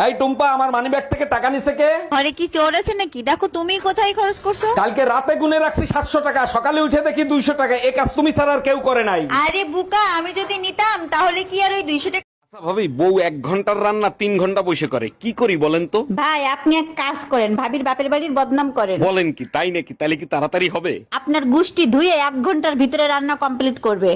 এই টুম্পা, আমার মানিব্যাগ থেকে টাকা নিছে কে? ঘরে কি চোর আছে নাকি? দেখো তুমি কোথায় খরচ করছো। কালকে রাতে গুনে রাখছি 700 টাকা, সকালে উঠে দেখি 200 টাকা। এই কাজ তুমি ছাড়া আর কেউ করে নাই। আরে বুকা, আমি যদি নিতাম তাহলে কি আর ওই 200 টাকা। আচ্ছা ভাবি, বউ 1 ঘন্টার রান্না 3 ঘন্টা বসে করে, কি করি বলেন তো? ভাই আপনি এক কাজ করেন, ভাবির বাপের বাড়ির বদনাম করেন। বলেন কি, তাই নাকি? তাহলে কি তাড়াতাড়ি হবে? আপনার গুষ্টি ধুয়ে 1 ঘন্টার ভিতরে রান্না কমপ্লিট করবে।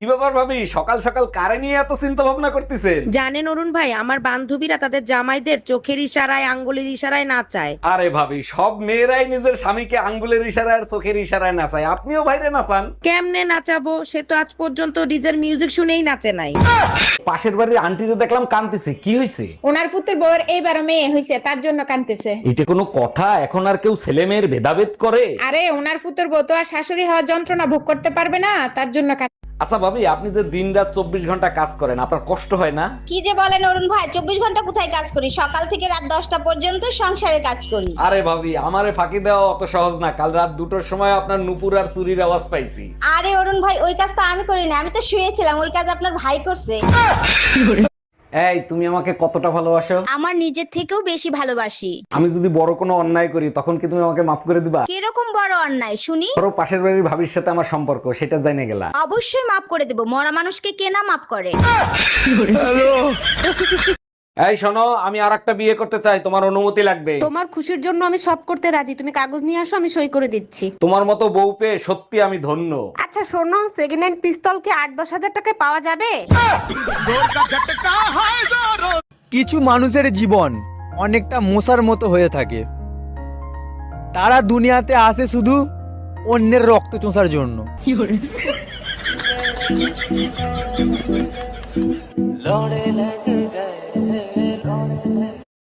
কি ব্যাপার ভাবি, সকাল সকাল কারে নিয়ে এত চিন্তা ভাবনা করতেছেন? জানেন অরুণ ভাই, আমার বান্ধবীরা তাদের জামাইদের চোখের ইশারায় আঙ্গুলের ইশারায় নাচায়। আরে ভাবি, সব মেয়েরাই নিজের স্বামীকে আঙ্গুলের ইশারায় আর চোখের ইশারায় নাচায়, আপনিও ভাইরে নাচান। কেমনে নাচাবো? সে তো আজ পর্যন্ত ডিজের মিউজিক শুনেই নাচে নাই। পাশের বাড়ির আন্টিকে দেখলাম কাঁদতেছে, কি হয়েছে? ওনার পুত্রের বউয়ের এইবার মেয়ে হয়েছে, তার জন্য কাঁদতেছে। এটা কোনো কথা? এখন আর কেউ ছেলে মেয়ের ভেদাভেদ করে? আরে ওনার পুত্রের বউ তো আর শাশুড়ি হওয়ার যন্ত্রণা ভোগ করতে পারবে না, তার জন্য আচ্ছা ভাবি, আপনি যে দিন রাত 24 ঘন্টা কাজ করেন, আপনার কষ্ট হয় না? কি যে বলেন অরুণ ভাই, 24 ঘন্টা কোথায় কাজ করি? সকাল থেকে রাত 10টা পর্যন্ত সংসারে কাজ করি। আরে ভাবি, আমারে ফাঁকি দেওয়া অত সহজ না। কাল রাত 2টোর সময় আপনার নুপুর আর চুরির আওয়াজ পাইছি। আরে অরুণ ভাই, ওই কাজ তো আমি করি না, আমি তো শুয়েছিলাম। ওই কাজ আপনার ভাই করছে। এই, তুমি আমাকে কতটা ভালোবাসো? আমার নিজের থেকেও বেশি ভালোবাসি। আমি যদি বড় কোনো অন্যায় করি, তখন কি তুমি আমাকে মাফ করে দিবা? কিরকম বড় অন্যায় শুনি? ধরো পাশের বাড়ির ভাবির সাথে আমার সম্পর্ক, সেটা জেনে গেলা। অবশ্যই মাফ করে দেব। মরা মানুষকে কে না মাফ করে? এই শোনো, আমি আরেকটা বিয়ে করতে চাই, তোমার অনুমতি লাগবে। তোমার খুশির জন্য আমি সব করতে রাজি। তুমি কাগজ নিয়ে আসো, আমি সই করে দিচ্ছি। তোমার মতো বউ পেয়ে সত্যি আমি ধন্য। আচ্ছা শোনো, সেকেন্ড হ্যান্ড পিস্তল কি 8-10 হাজার টাকায় পাওয়া যাবে? কিছু মানুষের জীবন অনেকটা মশার মতো হয়ে থাকে। তারা দুনিয়াতে আসে শুধু অন্যের রক্ত চোষার জন্য।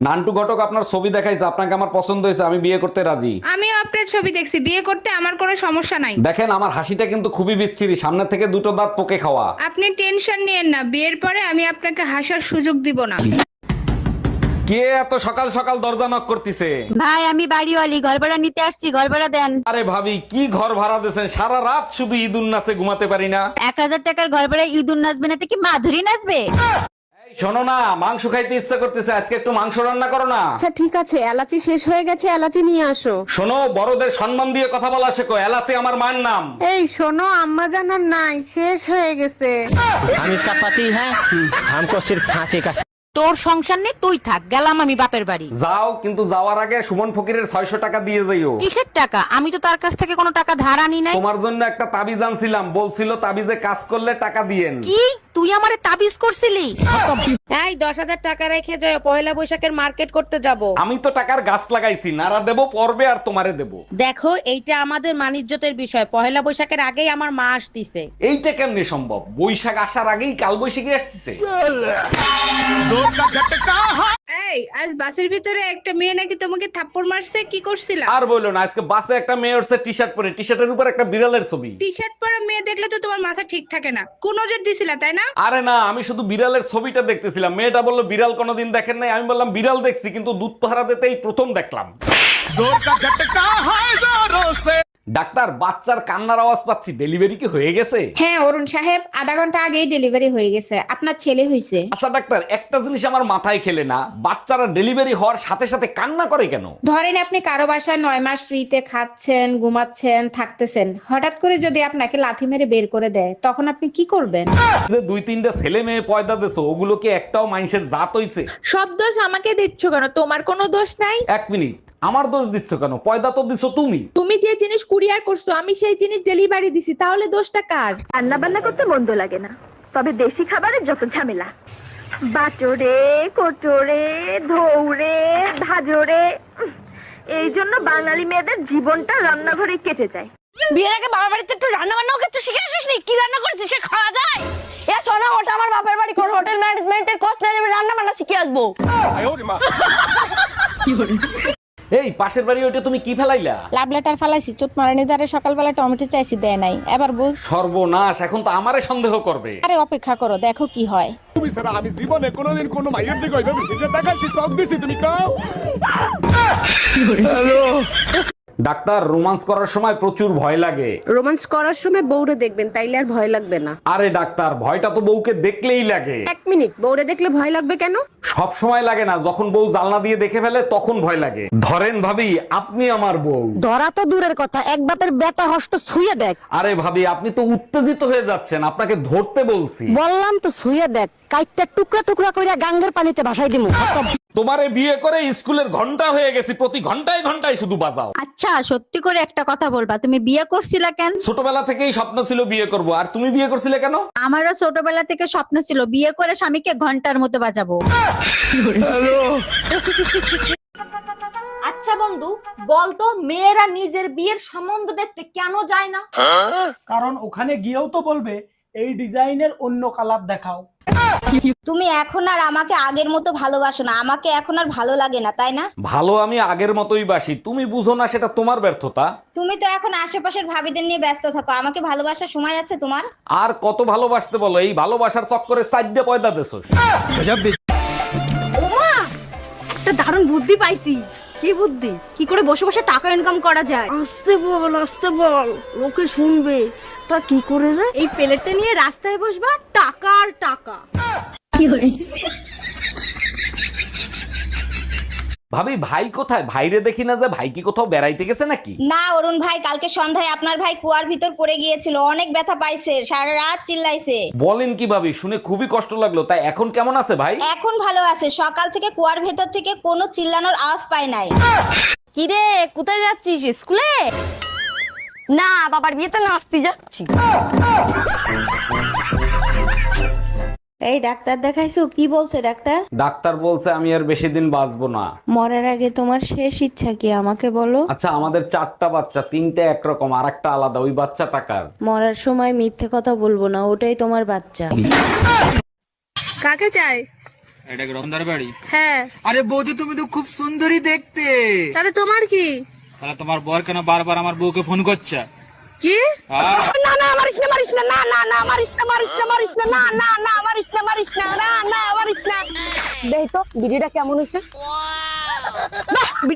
নান্টু ঘটক আপনার ছবি দেখাইছে, আপনাকে আমার পছন্দ হয়েছে, আমি বিয়ে করতে রাজি। আমিও আপনার ছবি দেখছি, বিয়ে করতে আমার কোনো সমস্যা নাই। দেখেন, আমার হাসিটা কিন্তু খুবই বিচ্ছিরি, সামনে থেকে 2টো দাঁত পোকে খাওয়া। আপনি টেনশন নিয়েন না, বিয়ের পরে আমি আপনাকে হাসার সুযোগ দিব না। কে এত সকাল সকাল দরজা নক করতেছে? ভাই আমি বাড়িওয়ালি, ঘর ভাড়া নিতে আসছি, ঘর ভাড়া দেন। আরে ভাবি, কি ঘর ভাড়া দিয়েছেন? সারা রাত শুধু ঈদুন নাচে ঘুমাতে পারি না। 1000 টাকার ঘর ভাড়া ইঁদুর নাচবে না তো কি মাধুরী নাচবে? এই শোনো না, মাংস খাইতে ইচ্ছা করতেছে, আজকে একটু মাংস রান্না করো না। আচ্ছা ঠিক আছে, এলাচি শেষ হয়ে গেছে, এলাচি নিয়ে আসো। শোনো, বড়দের সম্মান দিয়ে কথা বলা শেখো, এলাচি আমার মায়ের নাম। এই শোনো, আম্মা জানার নাই, শেষ হয়ে গেছে। हम इसका पति है, हमको सिर्फ फांसी का। তোর সংসার নেই, তুই থাক, গেলাম আমি বাপের বাড়ি। যাও, কিন্তু যাওয়ার আগে সুমন ফকিরের 600 টাকা দিয়ে যাইও। কিসের টাকা? আমি তো তার কাছ থেকে কোনো টাকা ধার আনি নাই। তোমার জন্য একটা তাবিজ আনছিলাম, বলছিল তাবিজে কাজ করলে টাকা দিয়েন। কি তুই আমারে তাবিজ করছিলি? এই 10,000 টাকা রেখে যাও, পয়লা বৈশাখের মার্কেট করতে যাব। আমি তো টাকার গাছ লাগাইছি, নারা দেব পর্বে আর তোমারে দেব। দেখো, এইটা আমাদের মানিজ্যতের বিষয়। পয়লা বৈশাখের আগেই আমার মা আসতিছে। এইটা কেমনে সম্ভব? বৈশাখ আসার আগেই কাল বৈশাখী আসতেছে। এই আজ বাসের ভিতরে একটা মেয়ে নাকি তোমাকে থাপ্পড় মারছে, কি করছিলা? আর বললো না, আজকে বাসে একটা মেয়ে উঠছে টি শার্ট পরে, টি শার্টের উপর একটা বিড়ালের ছবি। টি শার্ট পরা মেয়ে দেখলে তো তোমার মাথা ঠিক থাকে না, কোন নজর দিছিলা তাই না? আরে না, আমি শুধু বিড়ালের ছবিটা দেখতেছিলাম। মেয়েটা বললো বিড়াল কোনোদিন দেখেন নাই। আমি বললাম বিড়াল দেখছি, কিন্তু দুধ পাহারা দিতেই প্রথম দেখলাম। ডাক্তার, বাচ্চার কান্নার আওয়াজ পাচ্ছি, ডেলিভারি কি হয়ে গেছে? হ্যাঁ অরুণ সাহেব, আধা ঘন্টা আগেই ডেলিভারি হয়ে গেছে, আপনার ছেলে হয়েছে। আচ্ছা ডাক্তার, একটা জিনিস আমার মাথায় খেলে না, বাচ্চারা ডেলিভারি হওয়ার সাথে সাথে কান্না করে কেন? ধরেন আপনি কারো বাসায় 9 মাস ফ্রিতে খাচ্ছেন, ঘুমাচ্ছেন, থাকতেছেন, হঠাৎ করে যদি আপনাকে লাথি মেরে বের করে দেয়, তখন আপনি কি করবেন? যে 2-3টা ছেলে মেয়ে পয়দা দেছো, ওগুলো কি একটাও মানুষের জাত হইছে? সব দোষ আমাকে দিচ্ছ কেন? তোমার কোনো দোষ নাই। 1 মিনিট, আমার দোষ দিচ্ছ কেন? পয়দা তো দিছো তুমি। তুমি যে জিনিস কুরিয়ার করছো, আমি সেই জিনিস ডেলিভারি দিছি, তাহলে দোষটা কার? রান্না বান্না করতে মন্দ লাগে না, তবে দেশি খাবারের যত ঝামেলা। বাটোরে কোটোরে ধৌরে ভাজরে, এই জন্য বাঙালি মেয়েদের জীবনটা রান্নাঘরে কেটে যায়। বিয়ের আগে বাবার বাড়িতে একটু রান্না বান্নাও একটু শিখে আসিস নি? কি রান্না করেছিস সে খাওয়া যায়? এ শোনা, ওটা আমার বাপের বাড়ি, কোন হোটেল ম্যানেজমেন্টের কোর্স নিয়ে আমি রান্না বান্না শিখে আসবো। এই পাশের বাড়ি ওইটা তুমি কি ফেলাইলা? লাভ লেটার ফালাইছি, চোট মারানি দ্বারে সকালবেলা টমেটো চাইছি, দেয় নাই, এবার বুঝ। সর্বনাশ, এখন তো আমারে সন্দেহ করবে। আরে অপেক্ষা করো, দেখো কি হয়। তুমি স্যার, আমি জীবনে কোনোদিন কোনো মাইয়ের দিকে ওইভাবে ফিরে তাকাইছি, চোখ দিছি, তুমি কাও। ডাক্তার, রোমান্স করার সময় প্রচুর ভয় লাগে। রোমান্স করার সময় বউরে দেখবেন, তাইলে আর ভয় লাগবে না। আরে ডাক্তার, ভয়টা তো বউকে দেখলেই লাগে। এক মিনিট, বউরে দেখলে ভয় লাগবে কেন? সব সময় লাগে না, যখন বউ জানলা দিয়ে দেখে ফেলে তখন ভয় লাগে। ধরেন ভাবি, আপনি আমার বউ। ধরা তো দূরের কথা, এক বাপের বেটা হস্ত ছুঁয়ে দেখ। আরে ভাবি, আপনি তো উত্তেজিত হয়ে যাচ্ছেন, আপনাকে ধরতে বলছি। বললাম তো ছুঁয়ে দেখ, কাইটটা টুকরা টুকরা কইরা গাঙ্গের পানিতে ভাসাই দিমু। তোমারে বিয়ে করে স্কুলের ঘন্টা হয়ে গেছি, প্রতি ঘন্টায় ঘন্টায় শুধু বাজাও। আচ্ছা, সত্যি করে একটা কথা বলবা, তুমি বিয়ে করছিলা কেন? ছোটবেলা থেকেই স্বপ্ন ছিল বিয়ে করব, আর তুমি বিয়ে করছিলে কেন? আমারও ছোটবেলা থেকে স্বপ্ন ছিল বিয়ে করে স্বামীকে ঘন্টার মতো বাজাবো। আচ্ছা বন্ধু, বলতো মেয়েরা নিজের বিয়ের সম্বন্ধ দেখতে কেন যায় না? কারণ ওখানে গিয়েও তো বলবে এই ডিজাইনের অন্য কালার দেখাও। তুমি এখন আর আমাকে আগের মতো ভালোবাসো না, আমাকে এখন আর ভালো লাগে না, তাই না? ভালো আমি আগের মতোই বাসি, তুমি বুঝো না, সেটা তোমার ব্যর্থতা। তুমি তো এখন আশেপাশের ভাবিদের নিয়ে ব্যস্ত থাকো, আমাকে ভালোবাসার সময় আছে তোমার? আর কত ভালোবাসতে বলো, এই ভালোবাসার চক্করে সাইডে পয়দা দেছস। একটা দারুণ বুদ্ধি পাইছি। কি বুদ্ধি? কি করে বসে বসে টাকা ইনকাম করা যায়? আস্তে বল, লোকে শুনবে। তা কি করে রে? এই প্লেটটা নিয়ে রাস্তায় বসবা, টাকা আর টাকা। ভাবি, ভাই কোথায়? ভাইরে দেখি না যে, ভাই কি কোথাও বেড়াইতে গেছে নাকি? না অরুণ ভাই, কালকে সন্ধ্যায় আপনার ভাই কুয়ার ভিতর পড়ে গিয়েছিল, অনেক ব্যথা পাইছে, সারা রাত চিল্লাইছে। বলেন কি ভাবি, শুনে খুবই কষ্ট লাগলো। তাই এখন কেমন আছে ভাই? এখন ভালো আছে, সকাল থেকে কুয়ার ভেতর থেকে কোনো চিল্লানোর আওয়াজ পায় নাই। কি রে, কোথায় যাচ্ছিস? স্কুলে? না, বাবার বিয়েতে নাচতে যাচ্ছি। এই ডাক্তার দেখাইছো? কি বলছে ডাক্তার? ডাক্তার বলছে আমি আর বেশি দিন বাঁচবো না। মরার আগে তোমার শেষ ইচ্ছা কি আমাকে বলো? আচ্ছা, আমাদের 4টা বাচ্চা, 3টে একরকম, আর একটা আলাদা। ওই বাচ্চা টাকার। মরার সময় মিথ্যে কথা বলবো না, ওটাই তোমার বাচ্চা। কাকে চাই? এটা কি রতনদার বাড়ি? হ্যাঁ। আরে বৌদি, তুমি তো খুব সুন্দরী দেখতে। তাহলে তোমার কি? তাহলে তোমার বর কেন বারবার আমার বউকে ফোন করছে? কি? না না, মারিস না, মারিস না, না না না, মারিস না, মারিস না, মারিস না, না না না, মারিস না, মারিস না, না না, মারিস না। দেখ তো ভিডিওটা কেমন হয়েছে। বাহ,